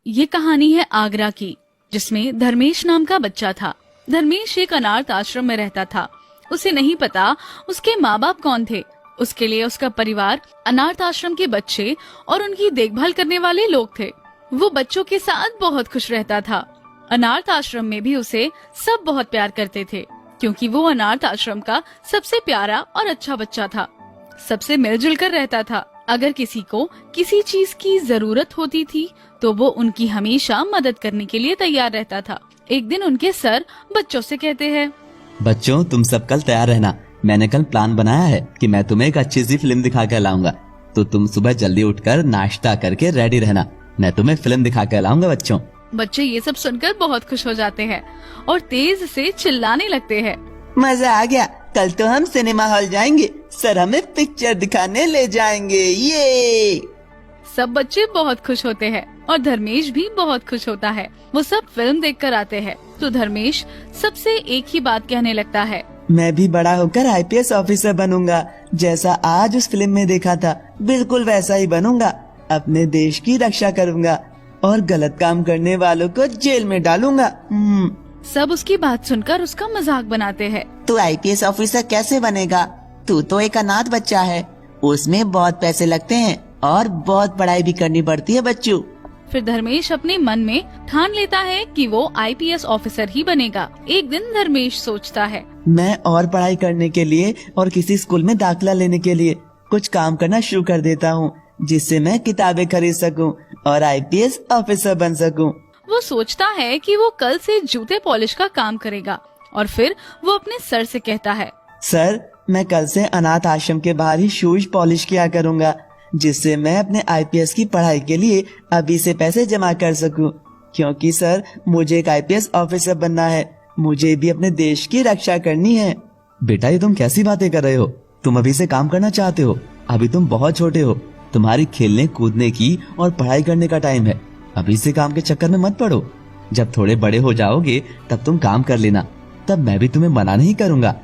ये कहानी है आगरा की, जिसमें धर्मेश नाम का बच्चा था। धर्मेश एक अनाथ आश्रम में रहता था। उसे नहीं पता उसके माँ बाप कौन थे। उसके लिए उसका परिवार अनाथ आश्रम के बच्चे और उनकी देखभाल करने वाले लोग थे। वो बच्चों के साथ बहुत खुश रहता था। अनाथ आश्रम में भी उसे सब बहुत प्यार करते थे, क्योंकि वो अनाथ आश्रम का सबसे प्यारा और अच्छा बच्चा था। सबसे मिलजुल कर रहता था। अगर किसी को किसी चीज की जरूरत होती थी तो वो उनकी हमेशा मदद करने के लिए तैयार रहता था। एक दिन उनके सर बच्चों से कहते हैं, बच्चों तुम सब कल तैयार रहना। मैंने कल प्लान बनाया है कि मैं तुम्हें एक अच्छी सी फिल्म दिखा कर लाऊंगा, तो तुम सुबह जल्दी उठकर नाश्ता करके रेडी रहना। मैं तुम्हें फिल्म दिखा कर लाऊंगा बच्चों। बच्चे ये सब सुनकर बहुत खुश हो जाते हैं और तेज से चिल्लाने लगते हैं, मजा आ गया, कल तो हम सिनेमा हॉल जाएंगे, सर हमें पिक्चर दिखाने ले जाएंगे। ये सब बच्चे बहुत खुश होते हैं और धर्मेश भी बहुत खुश होता है। वो सब फिल्म देखकर आते हैं तो धर्मेश सबसे एक ही बात कहने लगता है, मैं भी बड़ा होकर आईपीएस ऑफिसर बनूंगा, जैसा आज उस फिल्म में देखा था बिल्कुल वैसा ही बनूंगा। अपने देश की रक्षा करूंगा और गलत काम करने वालों को जेल में डालूंगा। सब उसकी बात सुनकर उसका मजाक बनाते हैं। तू आईपीएस ऑफिसर कैसे बनेगा? तू तो एक अनाथ बच्चा है, उसमें बहुत पैसे लगते हैं और बहुत पढ़ाई भी करनी पड़ती है बच्चों। फिर धर्मेश अपने मन में ठान लेता है कि वो आईपीएस ऑफिसर ही बनेगा। एक दिन धर्मेश सोचता है, मैं और पढ़ाई करने के लिए और किसी स्कूल में दाखिला लेने के लिए कुछ काम करना शुरू कर देता हूँ, जिससे मैं किताबें खरीद सकूं और आईपीएस ऑफिसर बन सकूं। वो सोचता है कि वो कल से जूते पॉलिश का काम करेगा और फिर वो अपने सर से कहता है, सर मैं कल से अनाथ आश्रम के बाहर ही शूज पॉलिश किया करूंगा, जिससे मैं अपने आईपीएस की पढ़ाई के लिए अभी से पैसे जमा कर सकूं। क्योंकि सर मुझे एक आईपीएस ऑफिसर बनना है, मुझे भी अपने देश की रक्षा करनी है। बेटा ये तुम कैसी बातें कर रहे हो? तुम अभी से काम करना चाहते हो? अभी तुम बहुत छोटे हो। तुम्हारी खेलने कूदने की और पढ़ाई करने का टाइम है। अभी से काम के चक्कर में मत पड़ो। जब थोड़े बड़े हो जाओगे तब तुम काम कर लेना, तब मैं भी तुम्हें मना नहीं करूँगा।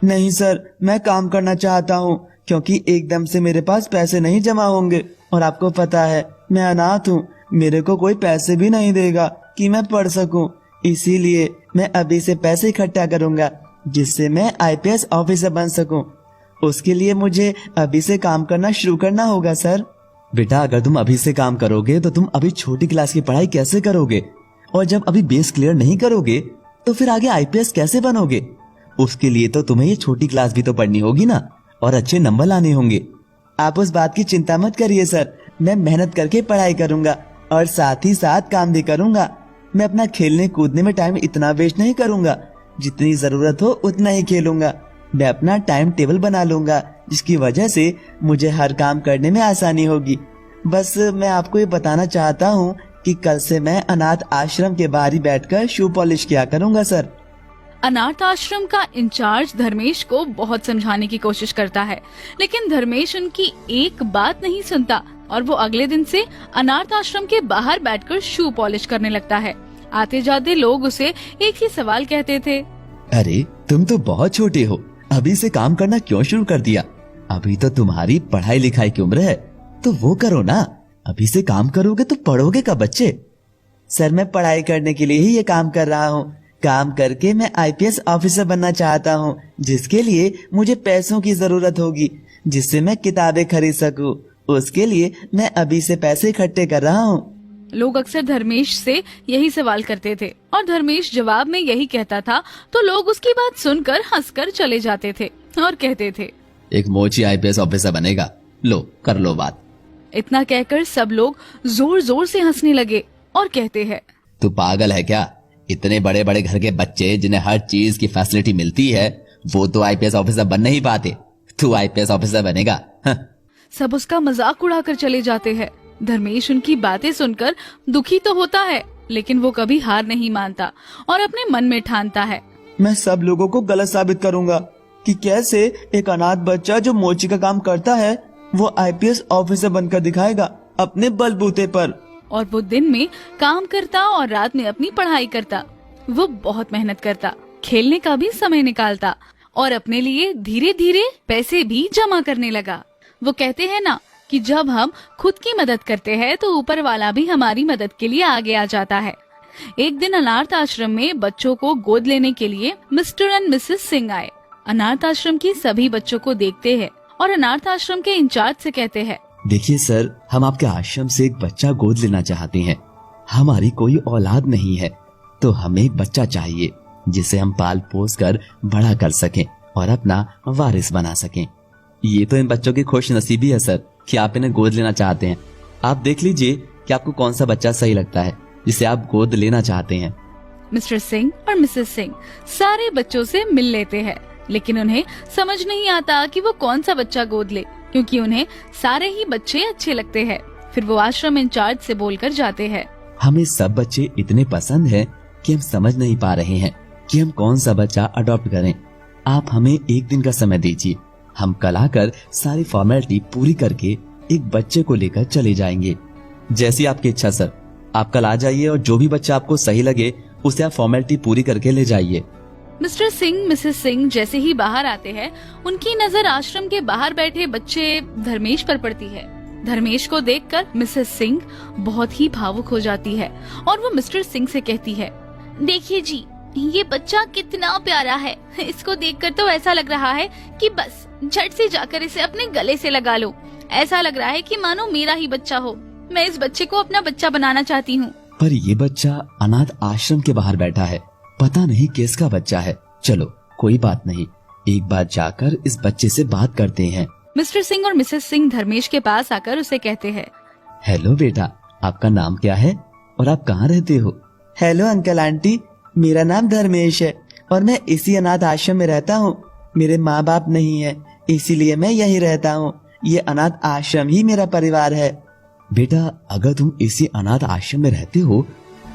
नहीं सर, मैं काम करना चाहता हूँ, क्योंकि एकदम से मेरे पास पैसे नहीं जमा होंगे और आपको पता है मैं अनाथ हूँ, मेरे को कोई पैसे भी नहीं देगा कि मैं पढ़ सकूं। इसीलिए मैं अभी से पैसे इकट्ठा करूंगा, जिससे मैं आईपीएस ऑफिसर बन सकूं। उसके लिए मुझे अभी से काम करना शुरू करना होगा सर। बेटा अगर तुम अभी से काम करोगे तो तुम अभी छोटी क्लास की पढ़ाई कैसे करोगे? और जब अभी बेस क्लियर नहीं करोगे तो फिर आगे आईपीएस कैसे बनोगे? उसके लिए तो तुम्हें ये छोटी क्लास भी तो पढ़नी होगी ना, और अच्छे नंबर लाने होंगे। आप उस बात की चिंता मत करिए सर, मैं मेहनत करके पढ़ाई करूंगा और साथ ही साथ काम भी करूंगा। मैं अपना खेलने कूदने में टाइम इतना वेस्ट नहीं करूंगा, जितनी जरूरत हो उतना ही खेलूंगा। मैं अपना टाइम टेबल बना लूंगा, जिसकी वजह से मुझे हर काम करने में आसानी होगी। बस मैं आपको ये बताना चाहता हूँ कि कल से मैं अनाथ आश्रम के बाहर ही बैठकर शू पॉलिश किया करूंगा सर। अनाथ आश्रम का इंचार्ज धर्मेश को बहुत समझाने की कोशिश करता है, लेकिन धर्मेश उनकी एक बात नहीं सुनता और वो अगले दिन से अनाथ आश्रम के बाहर बैठकर शू पॉलिश करने लगता है। आते जाते लोग उसे एक ही सवाल कहते थे, अरे तुम तो बहुत छोटे हो, अभी से काम करना क्यों शुरू कर दिया? अभी तो तुम्हारी पढ़ाई लिखाई की उम्र है, तो वो करो ना। अभी से काम करोगे तो पढ़ोगे कब बच्चे? सर मैं पढ़ाई करने के लिए ही ये काम कर रहा हूँ। काम करके मैं आईपीएस ऑफिसर बनना चाहता हूँ, जिसके लिए मुझे पैसों की जरूरत होगी, जिससे मैं किताबें खरीद सकूँ। उसके लिए मैं अभी से पैसे इकट्ठे कर रहा हूँ। लोग अक्सर धर्मेश से यही सवाल करते थे और धर्मेश जवाब में यही कहता था, तो लोग उसकी बात सुनकर हंसकर चले जाते थे और कहते थे, एक मोची आईपीएस ऑफिसर बनेगा, लो कर लो बात। इतना कहकर सब लोग जोर जोर से हंसने लगे और कहते हैं, तू पागल है क्या? इतने बड़े बड़े घर के बच्चे जिन्हें हर चीज की फैसिलिटी मिलती है, वो तो आईपीएस ऑफिसर बन नहीं पाते। तू आईपीएस ऑफिसर बनेगा? सब उसका मजाक उड़ाकर चले जाते हैं। धर्मेश उनकी बातें सुनकर दुखी तो होता है, लेकिन वो कभी हार नहीं मानता और अपने मन में ठानता है, मैं सब लोगों को गलत साबित करूंगा कि कैसे एक अनाथ बच्चा जो मोची का काम करता है वो आईपीएस ऑफिसर बनकर दिखाएगा अपने बलबूते पर। और वो दिन में काम करता और रात में अपनी पढ़ाई करता। वो बहुत मेहनत करता, खेलने का भी समय निकालता और अपने लिए धीरे धीरे पैसे भी जमा करने लगा। वो कहते हैं ना, कि जब हम खुद की मदद करते हैं तो ऊपर वाला भी हमारी मदद के लिए आगे आ जाता है। एक दिन अनाथ आश्रम में बच्चों को गोद लेने के लिए मिस्टर एंड मिसेस सिंह आए। अनाथ आश्रम की सभी बच्चों को देखते हैं और अनाथ आश्रम के इंचार्ज से कहते हैं, देखिए सर, हम आपके आश्रम से एक बच्चा गोद लेना चाहते हैं। हमारी कोई औलाद नहीं है, तो हमें एक बच्चा चाहिए जिसे हम पाल पोस कर बड़ा कर सकें और अपना वारिस बना सकें। ये तो इन बच्चों की खुश नसीबी है सर कि आप इन्हें गोद लेना चाहते हैं। आप देख लीजिए कि आपको कौन सा बच्चा सही लगता है जिसे आप गोद लेना चाहते हैं। मिस्टर सिंह और मिसेस सिंह सारे बच्चों से मिल लेते हैं, लेकिन उन्हें समझ नहीं आता कि वो कौन सा बच्चा गोद ले, क्योंकि उन्हें सारे ही बच्चे अच्छे लगते हैं। फिर वो आश्रम इंचार्ज से बोलकर जाते हैं, हमें सब बच्चे इतने पसंद हैं कि हम समझ नहीं पा रहे हैं कि हम कौन सा बच्चा अडॉप्ट करें। आप हमें एक दिन का समय दीजिए, हम कल आकर सारी फॉर्मेलिटी पूरी करके एक बच्चे को लेकर चले जाएंगे। जैसी आपकी इच्छा सर, आप कल आ जाइए और जो भी बच्चा आपको सही लगे उसे आप फॉर्मेलिटी पूरी करके ले जाइए। मिस्टर सिंह मिसेस सिंह जैसे ही बाहर आते हैं, उनकी नजर आश्रम के बाहर बैठे बच्चे धर्मेश पर पड़ती है। धर्मेश को देखकर मिसेस सिंह बहुत ही भावुक हो जाती है और वो मिस्टर सिंह से कहती है, देखिए जी, ये बच्चा कितना प्यारा है। इसको देखकर तो ऐसा लग रहा है कि बस झट से जाकर इसे अपने गले से लगा लो। ऐसा लग रहा है कि मानो मेरा ही बच्चा हो। मैं इस बच्चे को अपना बच्चा बनाना चाहती हूँ। पर ये बच्चा अनाथ आश्रम के बाहर बैठा है, पता नहीं किसका बच्चा है। चलो कोई बात नहीं, एक बार जाकर इस बच्चे से बात करते हैं। मिस्टर सिंह और मिसेस सिंह धर्मेश के पास आकर उसे कहते हैं, हेलो बेटा, आपका नाम क्या है और आप कहाँ रहते हो? हेलो अंकल आंटी, मेरा नाम धर्मेश है और मैं इसी अनाथ आश्रम में रहता हूँ। मेरे माँ बाप नहीं है, इसीलिए मैं यही रहता हूँ। ये अनाथ आश्रम ही मेरा परिवार है। बेटा, अगर तुम इसी अनाथ आश्रम में रहते हो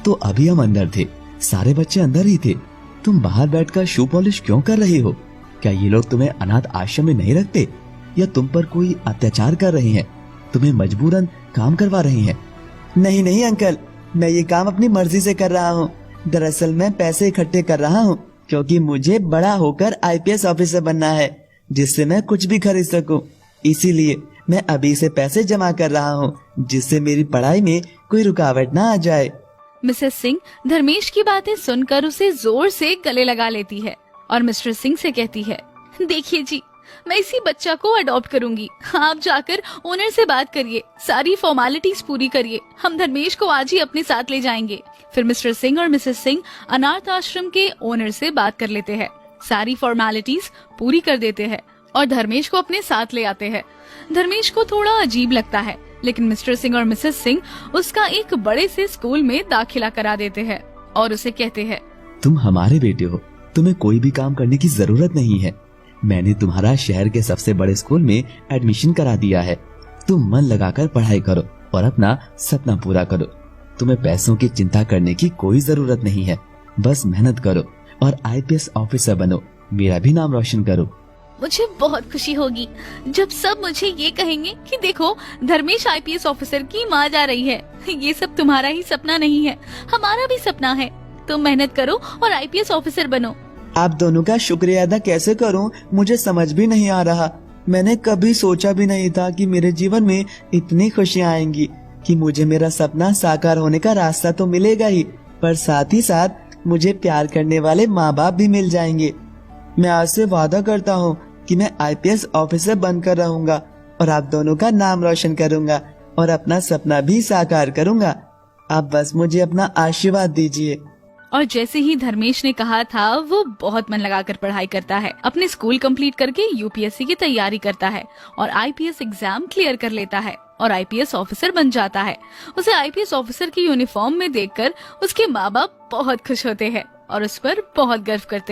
तो अभी हम अंदर थे, सारे बच्चे अंदर ही थे। तुम बाहर बैठकर शू पॉलिश क्यों कर रहे हो? क्या ये लोग तुम्हें अनाथ आश्रम में नहीं रखते या तुम पर कोई अत्याचार कर रहे हैं, तुम्हें मजबूरन काम करवा रहे हैं? नहीं नहीं अंकल, मैं ये काम अपनी मर्जी से कर रहा हूँ। दरअसल मैं पैसे इकट्ठे कर रहा हूँ क्योंकि मुझे बड़ा होकर आईपीएस ऑफिसर बनना है, जिससे मैं कुछ भी खरीद सकूं। इसीलिए मैं अभी से पैसे जमा कर रहा हूँ, जिससे मेरी पढ़ाई में कोई रुकावट ना आ जाए। मिसेस सिंह धर्मेश की बातें सुनकर उसे जोर से गले लगा लेती है और मिस्टर सिंह से कहती है, देखिए जी, मैं इसी बच्चा को अडॉप्ट करूंगी। आप जाकर ओनर से बात करिए, सारी फॉर्मेलिटीज पूरी करिए। हम धर्मेश को आज ही अपने साथ ले जाएंगे। फिर मिस्टर सिंह और मिसेस सिंह अनाथ आश्रम के ओनर से बात कर लेते हैं, सारी फॉर्मेलिटीज पूरी कर देते हैं और धर्मेश को अपने साथ ले आते हैं। धर्मेश को थोड़ा अजीब लगता है, लेकिन मिस्टर सिंह और मिसेस सिंह उसका एक बड़े से स्कूल में दाखिला करा देते हैं और उसे कहते हैं, तुम हमारे बेटे हो, तुम्हें कोई भी काम करने की जरूरत नहीं है। मैंने तुम्हारा शहर के सबसे बड़े स्कूल में एडमिशन करा दिया है। तुम मन लगाकर पढ़ाई करो और अपना सपना पूरा करो। तुम्हें पैसों की चिंता करने की कोई जरूरत नहीं है, बस मेहनत करो और आईपीएस ऑफिसर बनो, मेरा भी नाम रोशन करो। मुझे बहुत खुशी होगी जब सब मुझे ये कहेंगे कि देखो, धर्मेश आईपीएस ऑफिसर की माँ जा रही है। ये सब तुम्हारा ही सपना नहीं है, हमारा भी सपना है। तुम मेहनत करो और आईपीएस ऑफिसर बनो। आप दोनों का शुक्रिया अदा कैसे करूं, मुझे समझ भी नहीं आ रहा। मैंने कभी सोचा भी नहीं था कि मेरे जीवन में इतनी खुशियां आएंगी कि मुझे मेरा सपना साकार होने का रास्ता तो मिलेगा ही, पर साथ ही साथ मुझे प्यार करने वाले माँ बाप भी मिल जाएंगे। मैं आज से वादा करता हूँ कि मैं आईपीएस ऑफिसर बनकर रहूंगा और आप दोनों का नाम रोशन करूंगा और अपना सपना भी साकार करूंगा। आप बस मुझे अपना आशीर्वाद दीजिए। और जैसे ही धर्मेश ने कहा था, वो बहुत मन लगाकर पढ़ाई करता है, अपने स्कूल कंप्लीट करके यूपीएससी की तैयारी करता है और आईपीएस एग्जाम क्लियर कर लेता है और आईपीएस ऑफिसर बन जाता है। उसे आईपीएस ऑफिसर की यूनिफॉर्म में देखकर उसके माँ बाप बहुत खुश होते हैं और उस पर बहुत गर्व करते हैं।